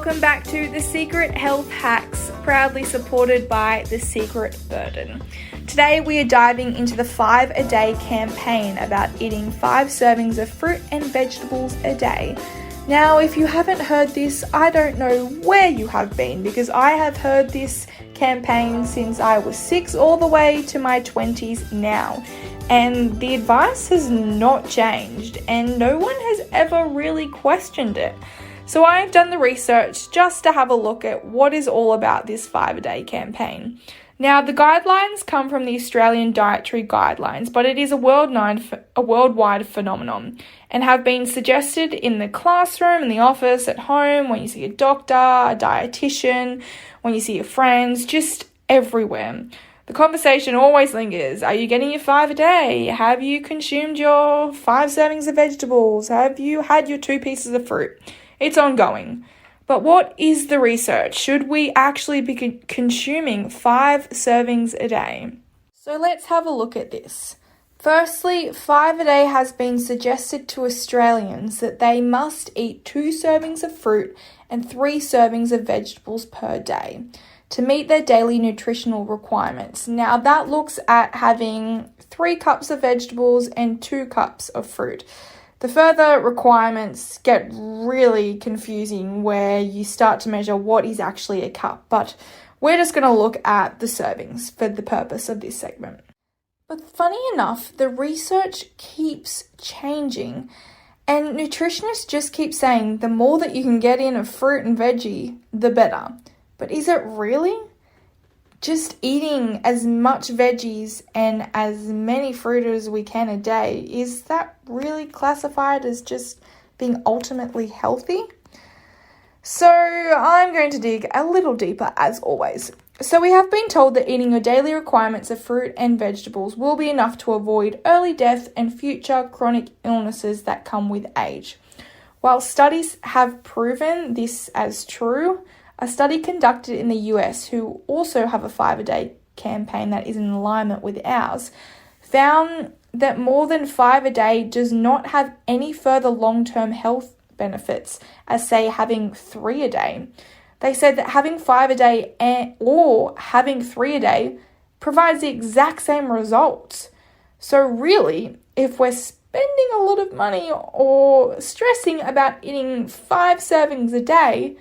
welcome back to The Secret Health Hacks, proudly supported by The Secret Burden. Today we are diving into the 5 a day campaign about eating 5 servings of fruit and vegetables a day. Now, if you haven't heard this, I don't know where you have been, because I have heard this campaign since I was 6 all the way to my 20s now. And the advice has not changed, and no one has ever really questioned it. So I've done the research just to have a look at what is all about this 5 a day campaign. Now, the guidelines come from the Australian Dietary Guidelines, but it is a worldwide phenomenon and have been suggested in the classroom, in the office, at home, when you see a doctor, a dietitian, when you see your friends, just everywhere. The conversation always lingers. Are you getting your 5 a day? Have you consumed your 5 servings of vegetables? Have you had your 2 pieces of fruit? It's ongoing. But what is the research? Should we actually be consuming 5 servings a day? So let's have a look at this. Firstly, 5 a day has been suggested to Australians that they must eat 2 servings of fruit and 3 servings of vegetables per day to meet their daily nutritional requirements. Now, that looks at having 3 cups of vegetables and 2 cups of fruit. The further requirements get really confusing where you start to measure what is actually a cup, but we're just going to look at the servings for the purpose of this segment. But funny enough, the research keeps changing, and nutritionists just keep saying the more that you can get in of fruit and veggie, the better. But is it really? Just eating as much veggies and as many fruit as we can a day, is that really classified as just being ultimately healthy? So I'm going to dig a little deeper as always. So we have been told that eating your daily requirements of fruit and vegetables will be enough to avoid early death and future chronic illnesses that come with age. While studies have proven this as true, a study conducted in the US, who also have a 5 a day campaign that is in alignment with ours, found that more than 5 a day does not have any further long-term health benefits as, say, having 3 a day. They said that having 5 a day or having 3 a day provides the exact same results. So really, if we're spending a lot of money or stressing about eating 5 servings a day,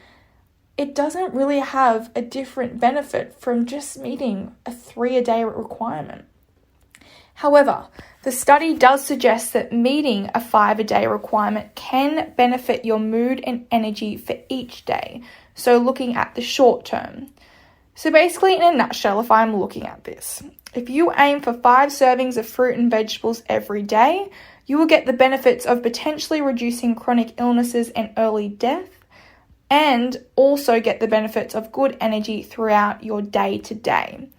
it doesn't really have a different benefit from just meeting a 3 a day requirement. However, the study does suggest that meeting a 5 a day requirement can benefit your mood and energy for each day. So looking at the short term. So basically, in a nutshell, if I'm looking at this, if you aim for 5 servings of fruit and vegetables every day, you will get the benefits of potentially reducing chronic illnesses and early death, and also get the benefits of good energy throughout your day to day.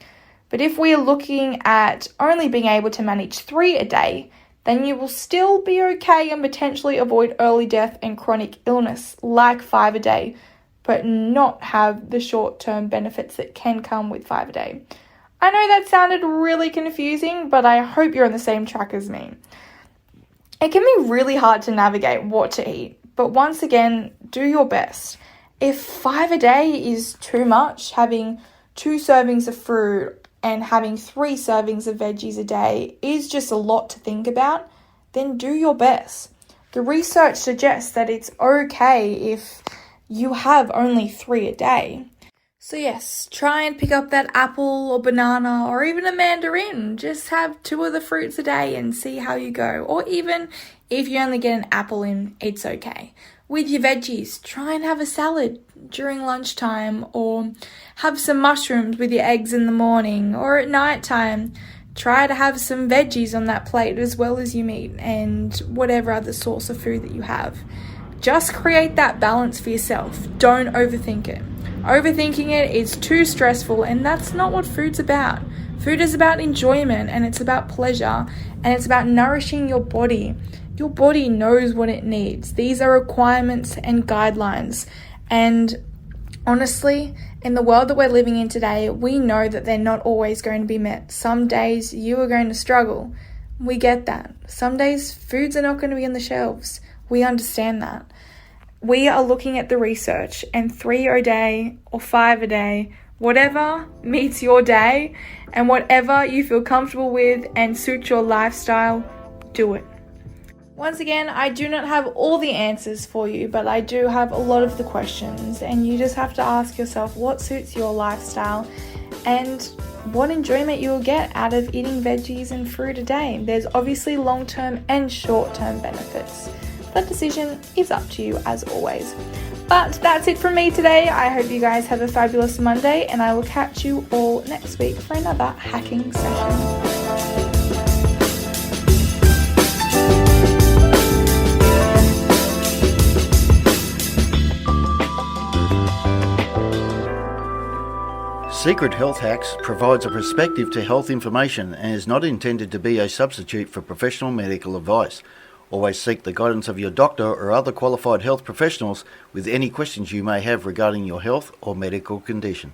But if we are looking at only being able to manage 3 a day, then you will still be okay and potentially avoid early death and chronic illness like 5 a day, but not have the short-term benefits that can come with 5 a day. I know that sounded really confusing, but I hope you're on the same track as me. It can be really hard to navigate what to eat, but once again, do your best. If 5 a day is too much, having 2 servings of fruit and having 3 servings of veggies a day is just a lot to think about, then do your best. The research suggests that it's okay if you have only 3 a day. So yes, try and pick up that apple or banana or even a mandarin. Just have 2 of the fruits a day and see how you go. Or even if you only get an apple in, it's okay. With your veggies, try and have a salad during lunchtime, or have some mushrooms with your eggs in the morning, or at night time. Try to have some veggies on that plate as well as your meat and whatever other source of food that you have. Just create that balance for yourself. Don't overthink it. Overthinking it is too stressful, and that's not what food's about. Food is about enjoyment, and it's about pleasure, and it's about nourishing your body. Your body knows what it needs. These are requirements and guidelines. And honestly, in the world that we're living in today, we know that they're not always going to be met. Some days you are going to struggle. We get that. Some days foods are not going to be on the shelves. We understand that. We are looking at the research, and 3 a day or 5 a day, whatever meets your day and whatever you feel comfortable with and suits your lifestyle, do it. Once again, I do not have all the answers for you, but I do have a lot of the questions, and you just have to ask yourself what suits your lifestyle and what enjoyment you will get out of eating veggies and fruit a day. There's obviously long-term and short-term benefits. That decision is up to you as always. But that's it from me today. I hope you guys have a fabulous Monday, and I will catch you all next week for another hacking session. Secret Health Hacks provides a perspective to health information and is not intended to be a substitute for professional medical advice. Always seek the guidance of your doctor or other qualified health professionals with any questions you may have regarding your health or medical condition.